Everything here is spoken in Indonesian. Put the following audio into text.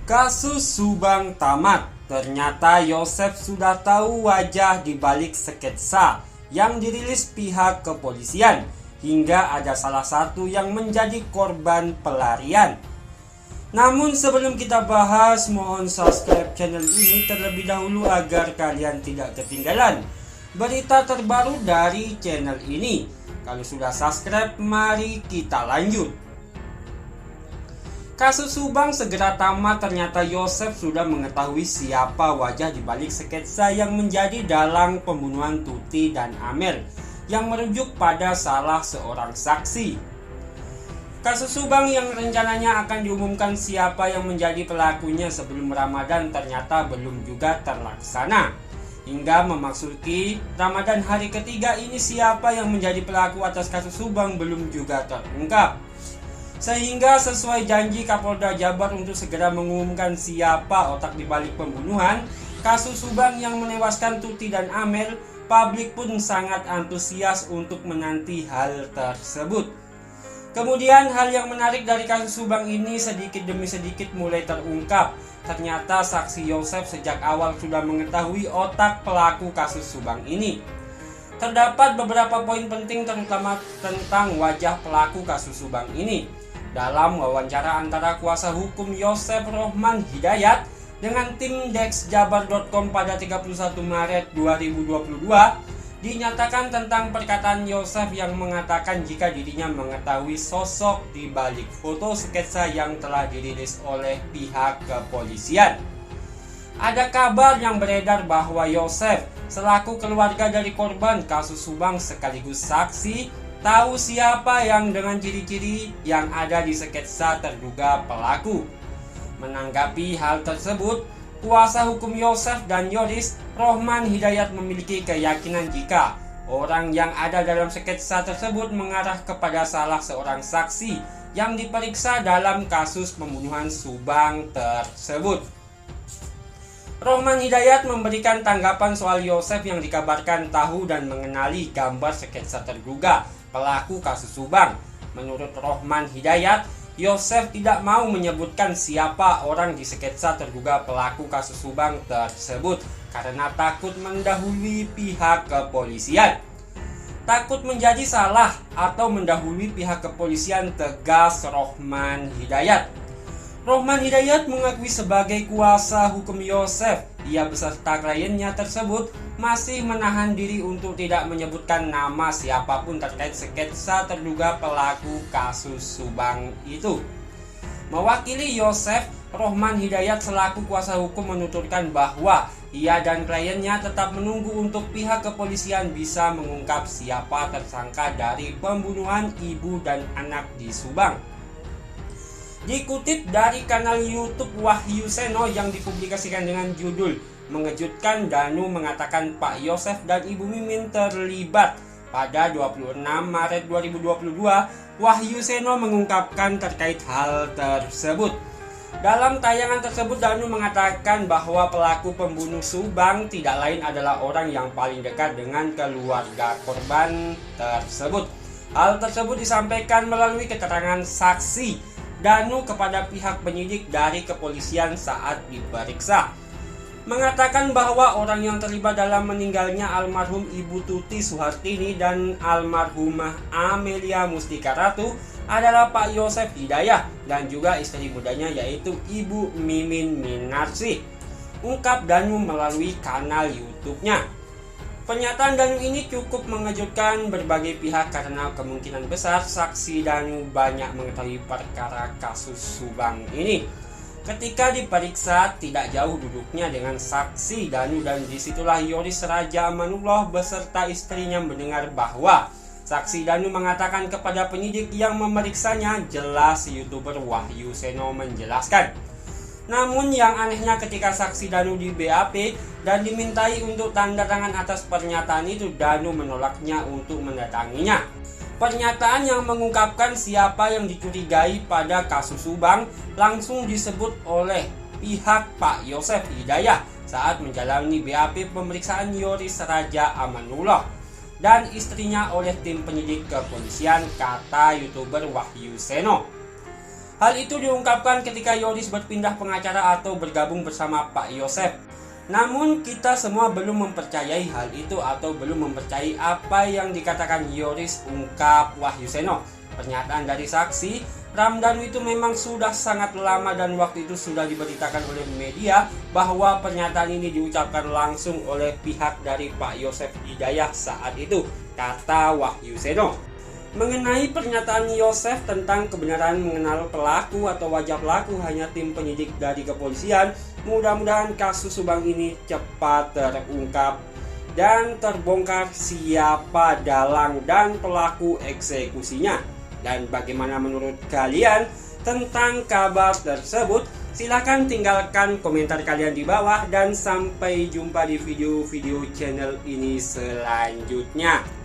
Kasus Subang tamat. Ternyata Yosef sudah tahu wajah di balik sketsa yang dirilis pihak kepolisian, hingga ada salah satu yang menjadi korban pelarian. Namun sebelum kita bahas, mohon subscribe channel ini terlebih dahulu agar kalian tidak ketinggalan berita terbaru dari channel ini. Kalau sudah subscribe, mari kita lanjut. Kasus Subang segera tamat. Ternyata Yosef sudah mengetahui siapa wajah di balik sketsa yang menjadi dalang pembunuhan Tuti dan Amel, yang merujuk pada salah seorang saksi. Kasus Subang yang rencananya akan diumumkan siapa yang menjadi pelakunya sebelum Ramadan ternyata belum juga terlaksana. Hingga memasuki Ramadan hari ketiga ini, siapa yang menjadi pelaku atas kasus Subang belum juga terungkap. Sehingga sesuai janji Kapolda Jabar untuk segera mengumumkan siapa otak di balik pembunuhan kasus Subang yang menewaskan Tuti dan Amel, publik pun sangat antusias untuk menanti hal tersebut. Kemudian hal yang menarik dari kasus Subang ini sedikit demi sedikit mulai terungkap. Ternyata saksi Yosef sejak awal sudah mengetahui otak pelaku kasus Subang ini. Terdapat beberapa poin penting terutama tentang wajah pelaku kasus Subang ini. Dalam wawancara antara kuasa hukum Yosef Rohman Hidayat dengan tim dexjabar.com pada 31 Maret 2022, dinyatakan tentang perkataan Yosef yang mengatakan jika dirinya mengetahui sosok di balik foto sketsa yang telah dirilis oleh pihak kepolisian. Ada kabar yang beredar bahwa Yosef selaku keluarga dari korban kasus Subang sekaligus saksi tahu siapa yang dengan ciri-ciri yang ada di sketsa terduga pelaku. Menanggapi hal tersebut, kuasa hukum Yosef dan Yoris, Rohman Hidayat memiliki keyakinan jika orang yang ada dalam sketsa tersebut mengarah kepada salah seorang saksi yang diperiksa dalam kasus pembunuhan Subang tersebut. Rohman Hidayat memberikan tanggapan soal Yosef yang dikabarkan tahu dan mengenali gambar sketsa terduga pelaku kasus Subang. Menurut Rohman Hidayat, Yosef tidak mau menyebutkan siapa orang di sketsa terduga pelaku kasus Subang tersebut karena takut mendahului pihak kepolisian. Takut menjadi salah atau mendahului pihak kepolisian, tegas Rohman Hidayat. Rohman Hidayat mengakui sebagai kuasa hukum Yosef, ia beserta kliennya tersebut masih menahan diri untuk tidak menyebutkan nama siapapun terkait sketsa terduga pelaku kasus Subang itu. Mewakili Yosef, Rohman Hidayat selaku kuasa hukum menuturkan bahwa ia dan kliennya tetap menunggu untuk pihak kepolisian bisa mengungkap siapa tersangka dari pembunuhan ibu dan anak di Subang. Dikutip dari kanal YouTube Wahyu Seno yang dipublikasikan dengan judul "Mengejutkan, Danu mengatakan Pak Yosef dan Ibu Mimin terlibat" pada 26 Maret 2022, Wahyu Seno mengungkapkan terkait hal tersebut. Dalam tayangan tersebut, Danu mengatakan bahwa pelaku pembunuh Subang tidak lain adalah orang yang paling dekat dengan keluarga korban tersebut. Hal tersebut disampaikan melalui keterangan saksi Danu kepada pihak penyidik dari kepolisian saat diperiksa. Mengatakan bahwa orang yang terlibat dalam meninggalnya almarhum Ibu Tuti Suhartini dan almarhumah Amelia Mustika Ratu adalah Pak Yosef Hidayat dan juga istri mudanya yaitu Ibu Mimin Minarsi, ungkap Danu melalui kanal YouTube-nya. Pernyataan Danu ini cukup mengejutkan berbagai pihak karena kemungkinan besar saksi Danu banyak mengetahui perkara kasus Subang ini. Ketika diperiksa, tidak jauh duduknya dengan saksi Danu dan disitulah Yoris Raja Amanullah beserta istrinya mendengar bahwa saksi Danu mengatakan kepada penyidik yang memeriksanya, jelas YouTuber Wahyu Seno menjelaskan. Namun yang anehnya ketika saksi Danu di BAP dan dimintai untuk tanda tangan atas pernyataan itu, Danu menolaknya untuk mendatanginya. Pernyataan yang mengungkapkan siapa yang dicurigai pada kasus Subang langsung disebut oleh pihak Pak Yosef Hidayat saat menjalani BAP pemeriksaan Yoris Raja Amanullah dan istrinya oleh tim penyidik kepolisian, kata YouTuber Wahyu Seno. Hal itu diungkapkan ketika Yoris berpindah pengacara atau bergabung bersama Pak Yosef. Namun kita semua belum mempercayai hal itu atau belum mempercayai apa yang dikatakan Yoris, ungkap Wahyu Seno. Pernyataan dari saksi, Ramdhanu itu memang sudah sangat lama dan waktu itu sudah diberitakan oleh media bahwa pernyataan ini diucapkan langsung oleh pihak dari Pak Yosef Hidayah saat itu, kata Wahyu Seno. Mengenai pernyataan Yosef tentang kebenaran mengenal pelaku atau wajah pelaku hanya tim penyidik dari kepolisian, mudah-mudahan kasus Subang ini cepat terungkap dan terbongkar siapa dalang dan pelaku eksekusinya. Dan bagaimana menurut kalian tentang kabar tersebut? Silahkan tinggalkan komentar kalian di bawah dan sampai jumpa di video-video channel ini selanjutnya.